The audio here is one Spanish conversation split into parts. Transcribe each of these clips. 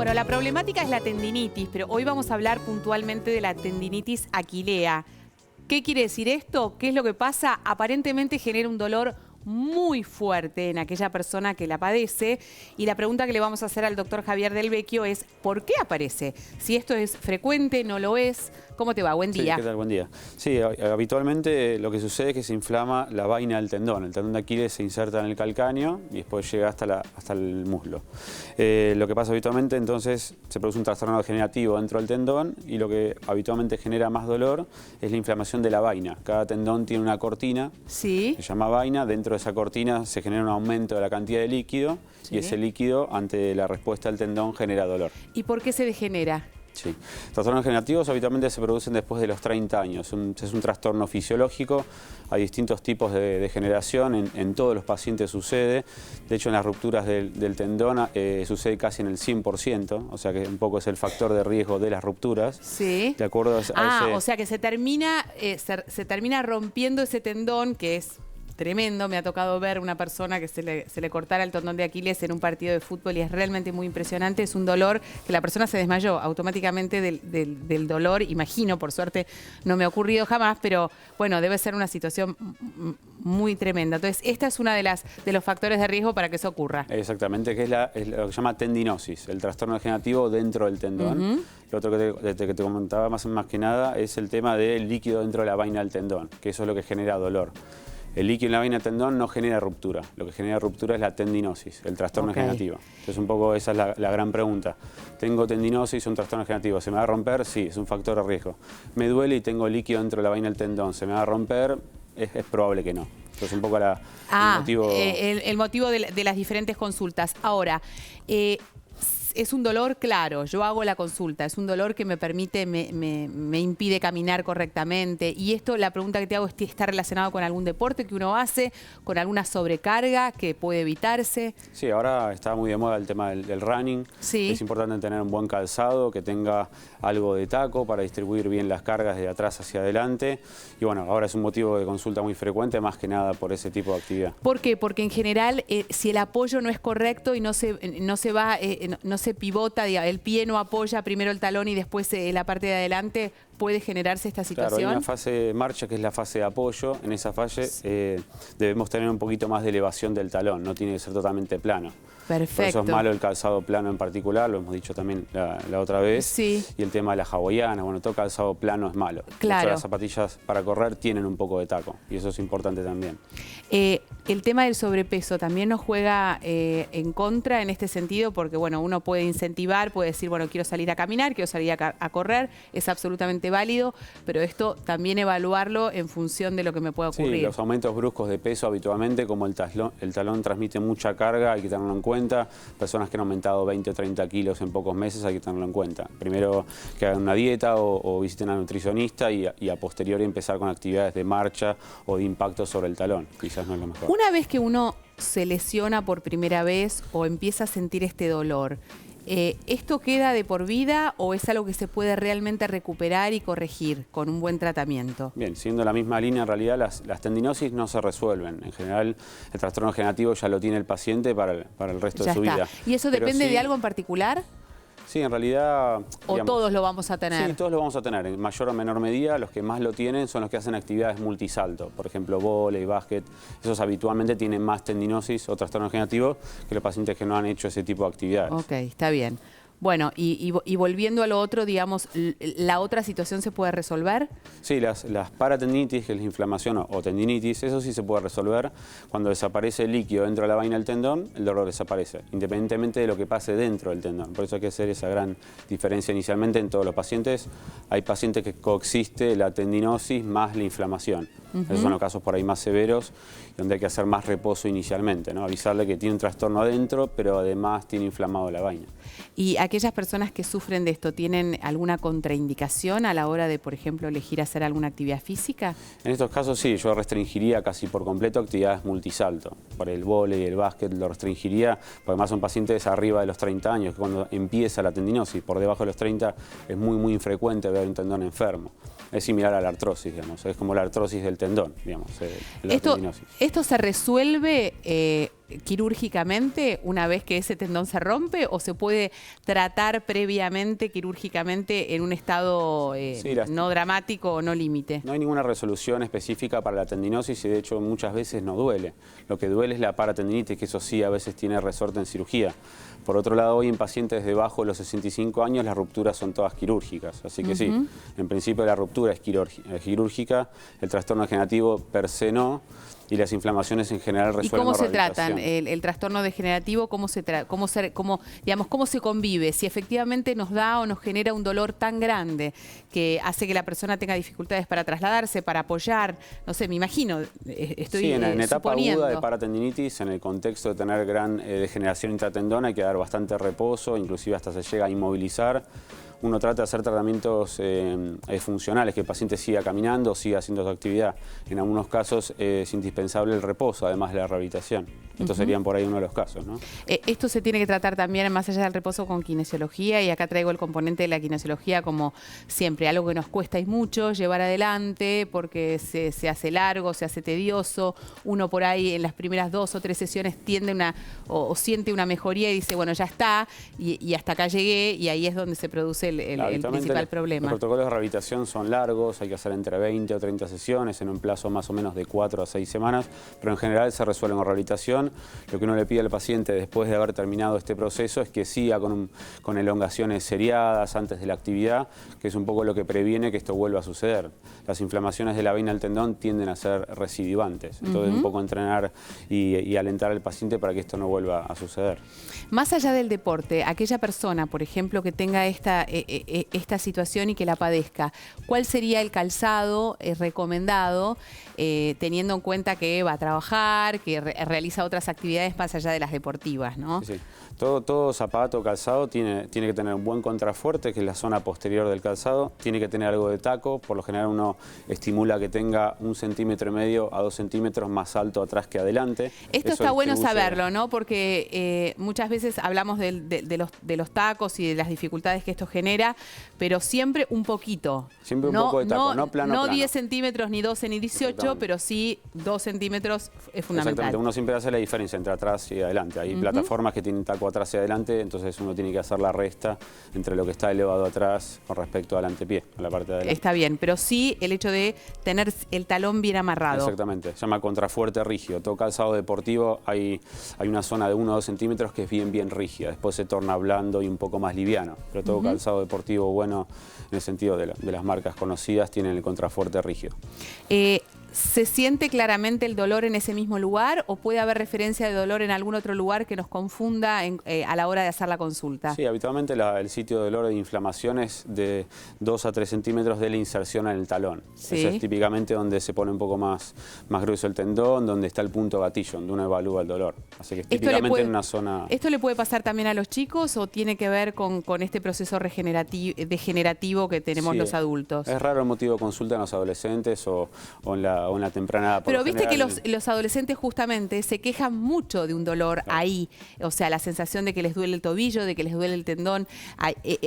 Bueno, la problemática es la tendinitis, pero hoy vamos a hablar puntualmente de la tendinitis aquilea. ¿Qué quiere decir esto? ¿Qué es lo que pasa? Aparentemente genera un dolor muy fuerte en aquella persona que la padece, y la pregunta que le vamos a hacer al doctor Javier Del Vecchio es ¿por qué aparece? Si esto es frecuente, no lo es. ¿Cómo te va? Buen día. Sí, ¿qué tal? Buen día. Sí, habitualmente lo que sucede es que se inflama la vaina del tendón. El tendón de Aquiles se inserta en el calcáneo y después llega hasta el muslo. Lo que pasa habitualmente, entonces, se produce un trastorno degenerativo dentro del tendón, y lo que habitualmente genera más dolor es la inflamación de la vaina. Cada tendón tiene una cortina, ¿Sí? se llama vaina. Dentro de esa cortina se genera un aumento de la cantidad de líquido, ¿Sí? Y ese líquido, ante la respuesta del tendón, genera dolor. ¿Y por qué se degenera? Sí. Trastornos degenerativos habitualmente se producen después de los 30 años. Es un trastorno fisiológico. Hay distintos tipos de degeneración. En todos los pacientes sucede. De hecho, en las rupturas del tendón sucede casi en el 100%. O sea que un poco es el factor de riesgo de las rupturas. Sí. De acuerdo a ese... O sea que se termina rompiendo ese tendón, que es tremendo. Me ha tocado ver una persona que se le cortara el tendón de Aquiles en un partido de fútbol y es realmente muy impresionante. Es un dolor que la persona se desmayó automáticamente del dolor. Imagino, por suerte no me ha ocurrido jamás, pero bueno, debe ser una situación muy tremenda. Entonces, esta es una de los factores de riesgo para que eso ocurra. Exactamente, que es lo que se llama tendinosis, el trastorno degenerativo dentro del tendón. Lo otro que te comentaba más que nada es el tema del líquido dentro de la vaina del tendón, que eso es lo que genera dolor. El líquido en la vaina del tendón no genera ruptura. Lo que genera ruptura es la tendinosis, el trastorno degenerativo. Entonces, un poco esa es la gran pregunta. ¿Tengo tendinosis o un trastorno degenerativo? ¿Se me va a romper? Sí, es un factor de riesgo. ¿Me duele y tengo líquido dentro de la vaina del tendón? ¿Se me va a romper? Es probable que no. Entonces, un poco el motivo... El motivo de las diferentes consultas. Ahora, es un dolor, claro, yo hago la consulta, es un dolor que me permite, me impide caminar correctamente. Y esto, la pregunta que te hago es, ¿está relacionado con algún deporte que uno hace, con alguna sobrecarga que puede evitarse? Sí, ahora está muy de moda el tema del running. Sí. Es importante tener un buen calzado, que tenga algo de taco para distribuir bien las cargas de atrás hacia adelante. Y bueno, ahora es un motivo de consulta muy frecuente, más que nada por ese tipo de actividad. ¿Por qué? Porque en general, si el apoyo no es correcto y no se pivota, el pie no apoya primero el talón y después la parte de adelante, ¿puede generarse esta situación? Claro, hay una fase de marcha que es la fase de apoyo. En esa fase debemos tener un poquito más de elevación del talón, no tiene que ser totalmente plano. Perfecto. Por eso es malo el calzado plano en particular, lo hemos dicho también la otra vez. Sí. Y el tema de las hawaianas, bueno, todo calzado plano es malo. Claro. De hecho, las zapatillas para correr tienen un poco de taco y eso es importante también. El tema del sobrepeso también nos juega en contra en este sentido, porque bueno, uno puede incentivar, puede decir, bueno, quiero salir a caminar, quiero salir a correr, es absolutamente válido, pero esto también evaluarlo en función de lo que me pueda ocurrir. Sí, los aumentos bruscos de peso habitualmente, como el talón transmite mucha carga, hay que tenerlo en cuenta. Personas que han aumentado 20 o 30 kilos en pocos meses, hay que tenerlo en cuenta. Primero que hagan una dieta o visiten a un nutricionista y a posteriori empezar con actividades de marcha o de impacto sobre el talón. Quizás no es lo mejor. Una vez que uno se lesiona por primera vez o empieza a sentir este dolor, ¿esto queda de por vida o es algo que se puede realmente recuperar y corregir con un buen tratamiento? Bien, siguiendo la misma línea, en realidad las tendinosis no se resuelven. En general, el trastorno degenerativo ya lo tiene el paciente para el resto de su vida. ¿Y eso depende de algo en particular? Sí, en realidad... ¿O digamos, todos lo vamos a tener? Sí, todos lo vamos a tener. En mayor o menor medida, los que más lo tienen son los que hacen actividades multisalto. Por ejemplo, vóley, básquet. Esos habitualmente tienen más tendinosis o trastorno degenerativo que los pacientes que no han hecho ese tipo de actividades. Ok, está bien. Bueno, y volviendo a lo otro, digamos, ¿la otra situación se puede resolver? Sí, las paratendinitis, que es la inflamación o tendinitis, eso sí se puede resolver. Cuando desaparece el líquido dentro de la vaina del tendón, el dolor desaparece, independientemente de lo que pase dentro del tendón. Por eso hay que hacer esa gran diferencia inicialmente en todos los pacientes. Hay pacientes que coexiste la tendinosis más la inflamación. Esos son los casos por ahí más severos, donde hay que hacer más reposo inicialmente, ¿no? Avisarle que tiene un trastorno adentro, pero además tiene inflamado la vaina. ¿Y aquellas personas que sufren de esto tienen alguna contraindicación a la hora de, por ejemplo, elegir hacer alguna actividad física? En estos casos sí, yo restringiría casi por completo actividades multisalto. Por el vóley y el básquet lo restringiría, porque además son pacientes arriba de los 30 años, que cuando empieza la tendinosis, por debajo de los 30 es muy infrecuente ver un tendón enfermo. Es similar a la artrosis, digamos, es como la artrosis del tendón, digamos, la tendinosis. ¿Esto se resuelve quirúrgicamente una vez que ese tendón se rompe o se puede tratar previamente quirúrgicamente en un estado no dramático o no límite? No hay ninguna resolución específica para la tendinosis y de hecho muchas veces no duele. Lo que duele es la paratendinitis, que eso sí a veces tiene resorte en cirugía. Por otro lado, hoy en pacientes debajo de los 65 años las rupturas son todas quirúrgicas. Así que sí, en principio la ruptura es quirúrgica, el trastorno degenerativo per se no, y las inflamaciones en general resuelven. ¿Y cómo se tratan? El trastorno degenerativo, ¿cómo se convive? Si efectivamente nos da o nos genera un dolor tan grande que hace que la persona tenga dificultades para trasladarse, para apoyar, no sé, me imagino, estoy en etapa suponiendo. aguda de paratendinitis, en el contexto de tener gran degeneración intratendón, hay que dar bastante reposo, inclusive hasta se llega a inmovilizar. Uno trata de hacer tratamientos funcionales, que el paciente siga caminando, siga haciendo su actividad. En algunos casos es indispensable el reposo, además de la rehabilitación. Estos serían por ahí uno de los casos, ¿no? Esto se tiene que tratar también, más allá del reposo, con kinesiología, y acá traigo el componente de la kinesiología como siempre, algo que nos cuesta y mucho llevar adelante porque se hace largo, se hace tedioso. Uno por ahí en las primeras 2 o 3 sesiones tiende o siente una mejoría y dice, bueno, ya está, y hasta acá llegué, y ahí es donde se produce el principal problema. Los protocolos de rehabilitación son largos, hay que hacer entre 20 o 30 sesiones en un plazo más o menos de 4 a 6 semanas, pero en general se resuelven con rehabilitación. Lo que uno le pide al paciente después de haber terminado este proceso es que siga con elongaciones seriadas antes de la actividad, que es un poco lo que previene que esto vuelva a suceder. Las inflamaciones de la vaina del tendón tienden a ser recidivantes, entonces un poco entrenar y alentar al paciente para que esto no vuelva a suceder. Más allá del deporte, aquella persona, por ejemplo, que tenga esta situación y que la padezca, ¿cuál sería el calzado recomendado teniendo en cuenta que va a trabajar, que realiza otras actividades más allá de las deportivas, ¿no? Sí. Todo zapato o calzado tiene que tener un buen contrafuerte, que es la zona posterior del calzado, tiene que tener algo de taco, por lo general uno estimula que tenga 1,5 centímetros a 2 centímetros más alto atrás que adelante. Esto está bueno saberlo, ¿no? Porque muchas veces hablamos de los tacos y de las dificultades que esto genera, pero siempre un poquito. Siempre un poco de taco, no plano. No 10 centímetros, ni 12, ni 18, pero sí 2 centímetros es fundamental. Exactamente, uno siempre hace la diferencia entre atrás y adelante. Hay plataformas que tienen taco atrás y adelante, entonces uno tiene que hacer la resta entre lo que está elevado atrás con respecto al antepié, a la parte de adelante. Está bien, pero sí el hecho de tener el talón bien amarrado. Exactamente, se llama contrafuerte rígido. Todo calzado deportivo hay una zona de 1 o 2 centímetros que es bien rígida, después se torna blando y un poco más liviano, pero todo calzado deportivo bueno, en el sentido de las marcas conocidas, tienen el contrafuerte rígido. ¿Se siente claramente el dolor en ese mismo lugar o puede haber referencia de dolor en algún otro lugar que nos confunda a la hora de hacer la consulta? Sí, habitualmente el sitio de dolor de inflamación es de 2 a 3 centímetros de la inserción en el talón. Sí. Eso es típicamente donde se pone un poco más grueso el tendón, donde está el punto gatillo, donde uno evalúa el dolor. Así que es típicamente en una zona... ¿Esto le puede pasar también a los chicos o tiene que ver con este proceso degenerativo que tenemos los adultos? Es raro el motivo de consulta en los adolescentes o en la temprana edad. Pero viste que los adolescentes justamente se quejan mucho de un dolor ahí, o sea, la sensación de que les duele el tobillo, de que les duele el tendón,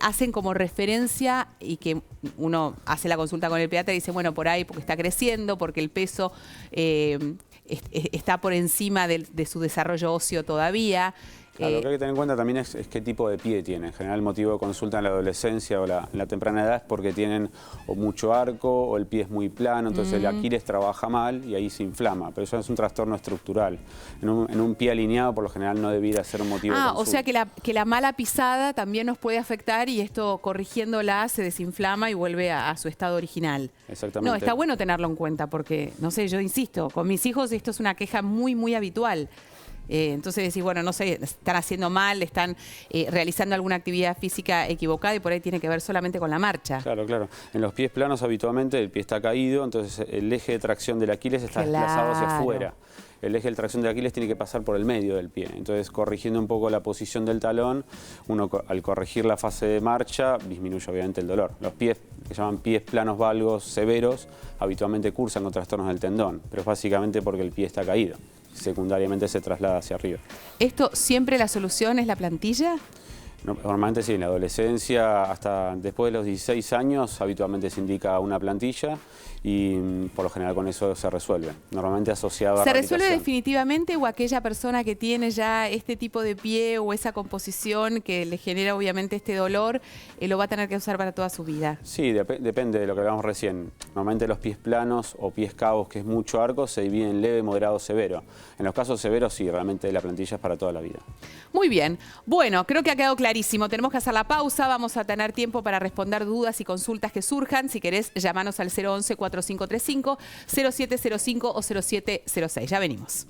hacen como referencia y que uno hace la consulta con el pediatra y dice, bueno, por ahí porque está creciendo, porque el peso está por encima de su desarrollo óseo todavía. Claro, lo que hay que tener en cuenta también es qué tipo de pie tienen. En general el motivo de consulta en la adolescencia o en la temprana edad es porque tienen o mucho arco o el pie es muy plano, entonces el Aquiles trabaja mal y ahí se inflama, pero eso es un trastorno estructural. En un pie alineado por lo general no debiera ser un motivo de consulta. O sea que la mala pisada también nos puede afectar y esto corrigiéndola se desinflama y vuelve a su estado original. Exactamente. No, está bueno tenerlo en cuenta porque, no sé, yo insisto, con mis hijos esto es una queja muy habitual. Entonces decís, bueno, no sé, están haciendo mal, están realizando alguna actividad física equivocada y por ahí tiene que ver solamente con la marcha. Claro. En los pies planos habitualmente el pie está caído, entonces el eje de tracción del Aquiles está desplazado hacia afuera. El eje de tracción del Aquiles tiene que pasar por el medio del pie. Entonces, corrigiendo un poco la posición del talón, uno al corregir la fase de marcha, disminuye obviamente el dolor. Los pies, que se llaman pies planos valgos severos, habitualmente cursan con trastornos del tendón, pero es básicamente porque el pie está caído. Secundariamente se traslada hacia arriba. ¿Esto siempre la solución es la plantilla? Normalmente sí, en la adolescencia, hasta después de los 16 años, habitualmente se indica una plantilla y por lo general con eso se resuelve. Normalmente asociado a ¿Se resuelve rehabilitación. definitivamente o aquella persona que tiene ya este tipo de pie o esa composición que le genera obviamente este dolor, lo va a tener que usar para toda su vida? Sí, depende de lo que hablamos recién. Normalmente los pies planos o pies cabos, que es mucho arco, se dividen en leve, moderado, severo. En los casos severos sí, realmente la plantilla es para toda la vida. Muy bien. Bueno, creo que ha quedado clarísimo. Tenemos que hacer la pausa. Vamos a tener tiempo para responder dudas y consultas que surjan. Si querés, llamanos al 011-4535, 0705 o 0706. Ya venimos.